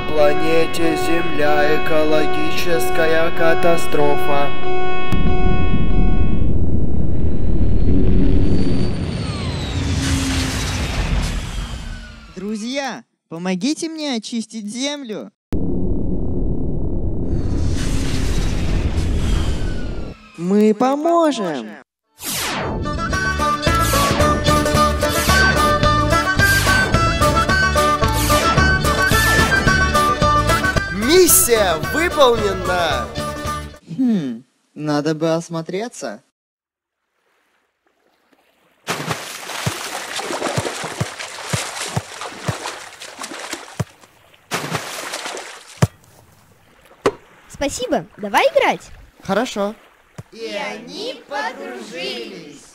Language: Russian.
На планете Земля экологическая катастрофа. Друзья, помогите мне очистить землю. Мы поможем. Миссия выполнена! Надо бы осмотреться. Спасибо, давай играть. Хорошо. И они подружились.